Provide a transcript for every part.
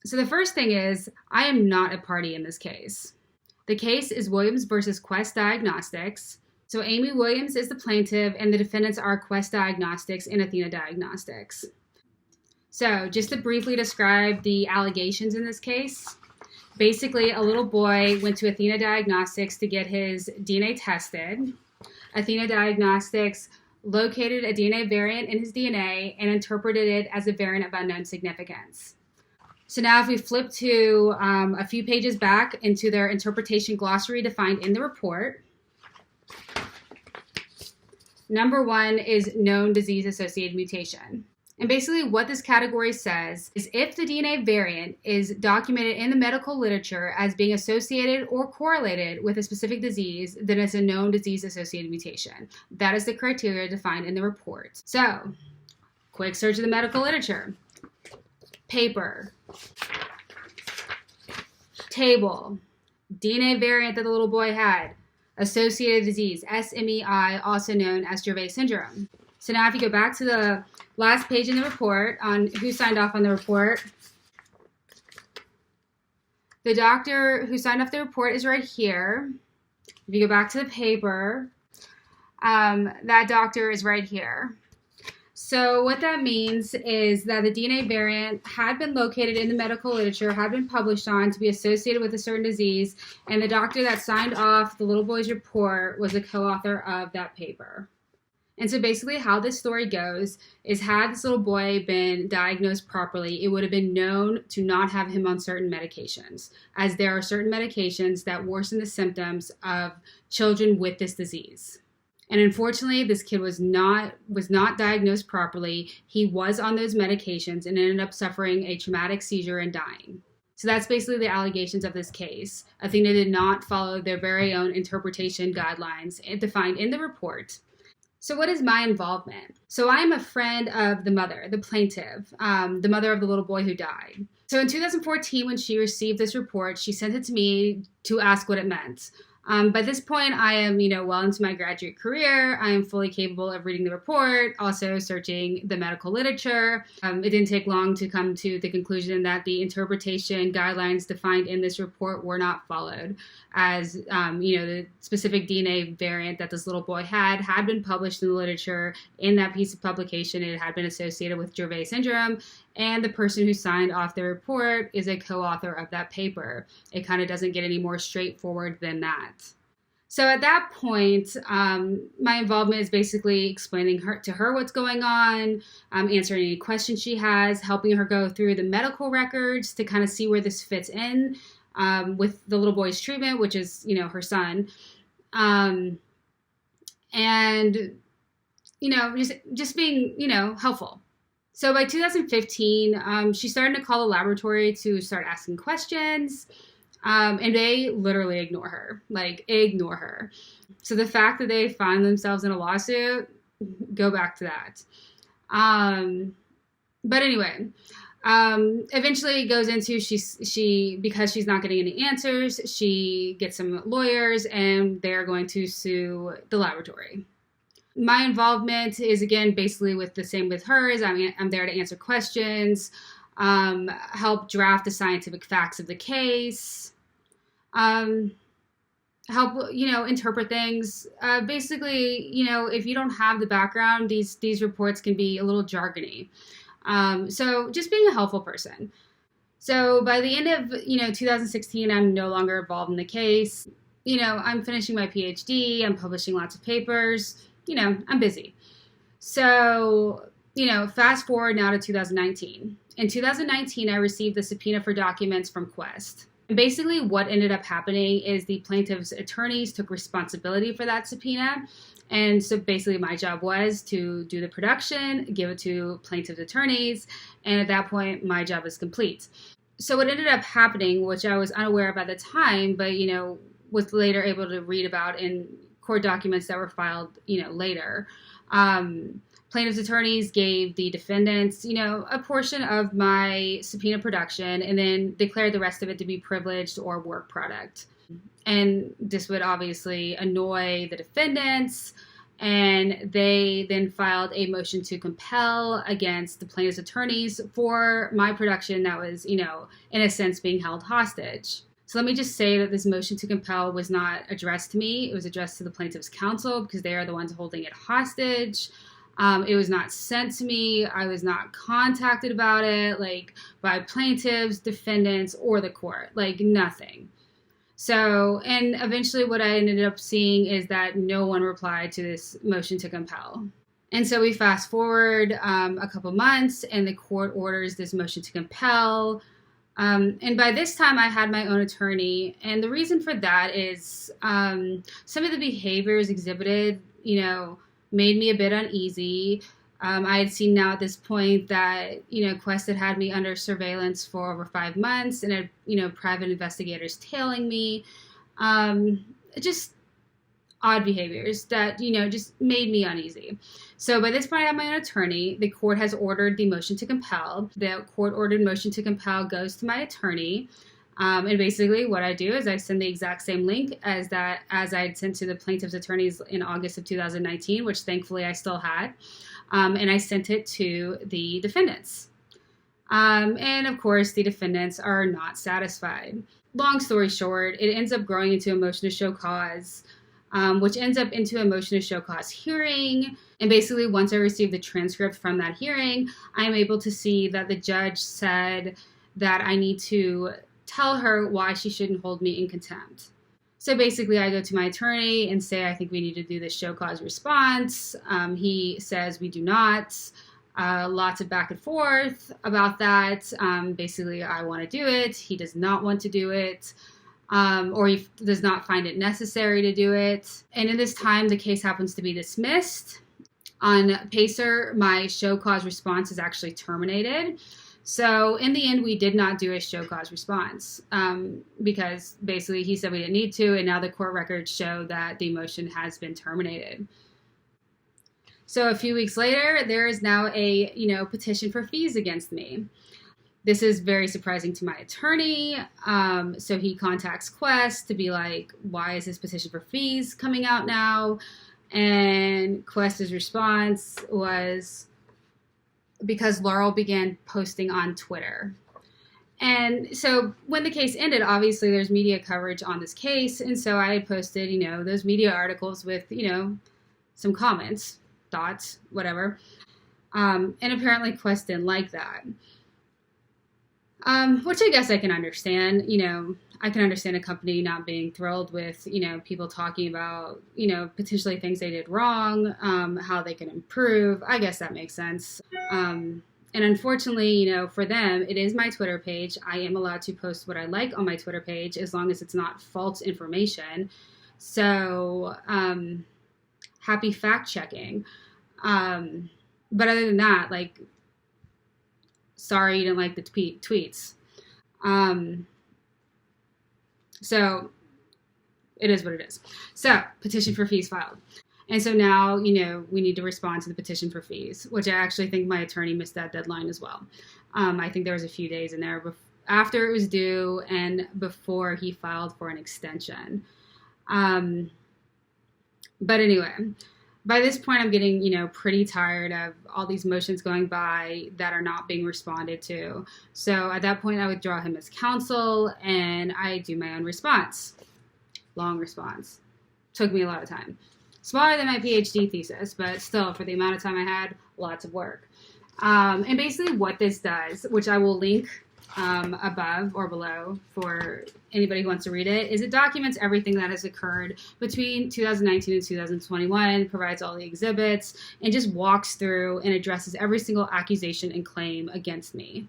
So the first thing is, I am not a party in this case. The case is Williams versus Quest Diagnostics. So Amy Williams is the plaintiff, and the defendants are Quest Diagnostics and Athena Diagnostics. So just to briefly describe the allegations in this case, basically a little boy went to Athena Diagnostics to get his DNA tested. Athena Diagnostics located a DNA variant in his DNA and interpreted it as a variant of unknown significance. So now if we flip to a few pages back into their interpretation glossary defined in the report, number 1 is known disease-associated mutation. And basically what this category says is if the DNA variant is documented in the medical literature as being associated or correlated with a specific disease, then it's a known disease-associated mutation. That is the criteria defined in the report. So, quick search of the medical literature. Paper. Table. DNA variant that the little boy had. Associated disease, SMEI, also known as Dravet syndrome. So now if you go back to the last page in the report on who signed off on the report, the doctor who signed off the report is right here. If you go back to the paper, that doctor is right here. So what that means is that the DNA variant had been located in the medical literature, had been published on to be associated with a certain disease, and the doctor that signed off the little boy's report was a co-author of that paper. And so basically how this story goes is had this little boy been diagnosed properly, it would have been known to not have him on certain medications, as there are certain medications that worsen the symptoms of children with this disease. And unfortunately, this kid was not diagnosed properly. He was on those medications and ended up suffering a traumatic seizure and dying. So that's basically the allegations of this case. Athena did not follow their very own interpretation guidelines defined in the report. So what is my involvement? So I am a friend of the mother, the plaintiff, the mother of the little boy who died. So in 2014, when she received this report, she sent it to me to ask what it meant. By this point, I am, well into my graduate career. I am fully capable of reading the report, also searching the medical literature. It didn't take long to come to the conclusion that the interpretation guidelines defined in this report were not followed, as, the specific DNA variant that this little boy had been published in the literature. In that piece of publication, it had been associated with Dravet syndrome, and the person who signed off the report is a co-author of that paper. It kind of doesn't get any more straightforward than that. So at that point, my involvement is basically explaining to her what's going on, answering any questions she has, helping her go through the medical records to kind of see where this fits in with the little boy's treatment, which is, her son. Just being, helpful. So by 2015, she started to call the laboratory to start asking questions, and they literally ignore her. So the fact that they find themselves in a lawsuit, go back to that. But anyway, eventually it goes into because she's not getting any answers, she gets some lawyers, and they're going to sue the laboratory. My involvement is, again, basically the same with hers. I'm there to answer questions, help draft the scientific facts of the case, help, interpret things. Basically, if you don't have the background, these reports can be a little jargony. So just being a helpful person. So by the end of, 2016, I'm no longer involved in the case. I'm finishing my PhD. I'm publishing lots of papers. I'm busy. So, fast forward now to 2019. In 2019, I received the subpoena for documents from Quest. And basically what ended up happening is the plaintiff's attorneys took responsibility for that subpoena. And so basically my job was to do the production, give it to plaintiff's attorneys. And at that point, my job was complete. So what ended up happening, which I was unaware of at the time, but, was later able to read about in court documents that were filed, later. Plaintiff's attorneys gave the defendants, a portion of my subpoena production and then declared the rest of it to be privileged or work product. And this would obviously annoy the defendants. And they then filed a motion to compel against the plaintiff's attorneys for my production that was, in a sense, being held hostage. So let me just say that this motion to compel was not addressed to me. It was addressed to the plaintiff's counsel because they are the ones holding it hostage. It was not sent to me. I was not contacted about it, by plaintiffs, defendants, or the court, nothing. So, and eventually what I ended up seeing is that no one replied to this motion to compel. And so we fast forward a couple months, and the court orders this motion to compel. And by this time, I had my own attorney. And the reason for that is some of the behaviors exhibited, made me a bit uneasy. I had seen now at this point that, Quest had me under surveillance for over 5 months and had, private investigators tailing me. Just odd behaviors that, just made me uneasy. So by this point, I have my own attorney. The court has ordered the motion to compel. The court-ordered motion to compel goes to my attorney. And basically what I do is I send the exact same link as I had sent to the plaintiff's attorneys in August of 2019, which thankfully I still had. And I sent it to the defendants. And of course, the defendants are not satisfied. Long story short, it ends up growing into a motion to show cause, which ends up into a motion to show cause hearing. And basically, once I received the transcript from that hearing, I'm able to see that the judge said that I need to tell her why she shouldn't hold me in contempt. So basically, I go to my attorney and say, I think we need to do this show cause response. He says we do not. Lots of back and forth about that. Basically, I want to do it. He does not want to do it. Or he does not find it necessary to do it. And in this time, the case happens to be dismissed. On PACER, my show cause response is actually terminated. So in the end, we did not do a show cause response because basically he said we didn't need to, and now the court records show that the motion has been terminated. So a few weeks later, there is now a petition for fees against me. This is very surprising to my attorney. So he contacts Quest to be like, why is this petition for fees coming out now? And Quest's response was, because Laurel began posting on Twitter. And so when the case ended, obviously there's media coverage on this case. And so I had posted, those media articles with, some comments, thoughts, whatever. And apparently Quest didn't like that. Which I guess I can understand. I can understand a company not being thrilled with, people talking about, potentially things they did wrong, how they can improve. I guess that makes sense. And unfortunately, for them, it is my Twitter page. I am allowed to post what I like on my Twitter page as long as it's not false information. So, happy fact checking. But other than that, sorry you didn't like the tweets. So it is what it is. So petition for fees filed. And so now, we need to respond to the petition for fees, which I actually think my attorney missed that deadline as well. I think there was a few days in there after it was due and before he filed for an extension. But anyway, by this point, I'm getting, pretty tired of all these motions going by that are not being responded to. So at that point, I withdraw him as counsel and I do my own response. Long response. Took me a lot of time. Smaller than my PhD thesis, but still, for the amount of time I had, lots of work. And basically what this does, which I will link above or below for anybody who wants to read it, is it documents everything that has occurred between 2019 and 2021, provides all the exhibits, and just walks through and addresses every single accusation and claim against me.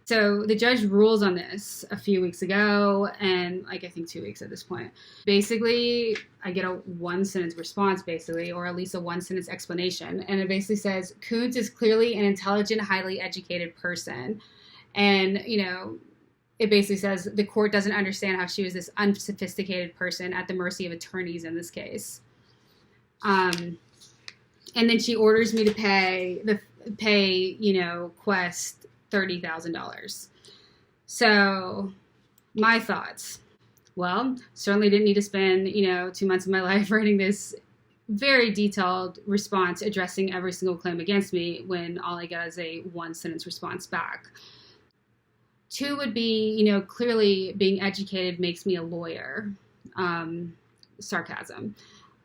So the judge rules on this a few weeks ago, and I think 2 weeks at this point. Basically, I get a one-sentence response, or at least a one-sentence explanation, and it basically says, Koontz is clearly an intelligent, highly educated person. And, it basically says the court doesn't understand how she was this unsophisticated person at the mercy of attorneys in this case. And then she orders me to pay Quest $30,000. So my thoughts. Well, certainly didn't need to spend, 2 months of my life writing this very detailed response addressing every single claim against me when all I get is a one sentence response back. 2 would be, clearly being educated makes me a lawyer. Sarcasm.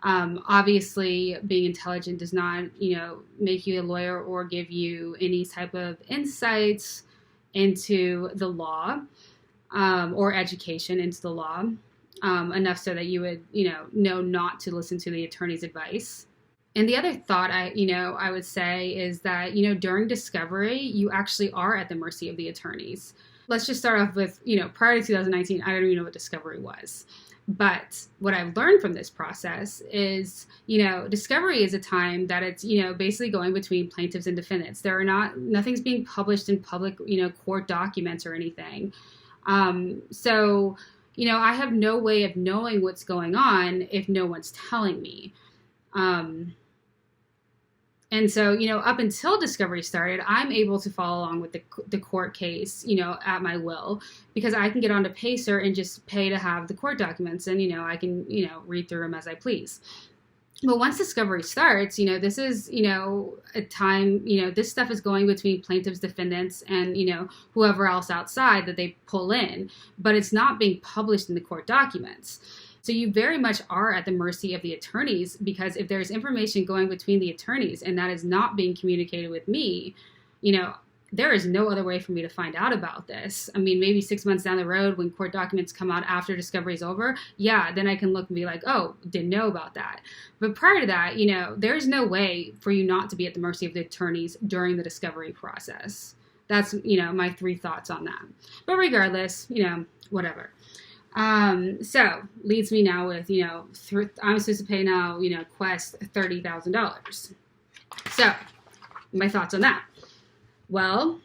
Obviously, being intelligent does not, make you a lawyer or give you any type of insights into the law or education into the law, enough so that you would, know not to listen to the attorney's advice. And the other thought I would say is that, during discovery, you actually are at the mercy of the attorneys. Let's just start off with, prior to 2019, I don't even know what discovery was. But what I've learned from this process is, discovery is a time that it's, basically going between plaintiffs and defendants. Nothing's being published in public, court documents or anything. So, I have no way of knowing what's going on if no one's telling me. And so, up until discovery started, I'm able to follow along with the court case, at my will, because I can get onto Pacer and just pay to have the court documents, and, I can, read through them as I please. But once discovery starts, this is, a time, this stuff is going between plaintiffs, defendants, and, whoever else outside that they pull in, but it's not being published in the court documents. So you very much are at the mercy of the attorneys, because if there's information going between the attorneys and that is not being communicated with me, there is no other way for me to find out about this. I mean, maybe 6 months down the road when court documents come out after discovery is over, yeah, then I can look and be like, oh, didn't know about that. But prior to that, there's no way for you not to be at the mercy of the attorneys during the discovery process. That's, my 3 thoughts on that. But regardless, whatever. So leads me now with, I'm supposed to pay now, Quest $30,000. So my thoughts on that. Well,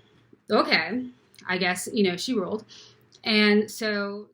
okay, I guess, she ruled. And so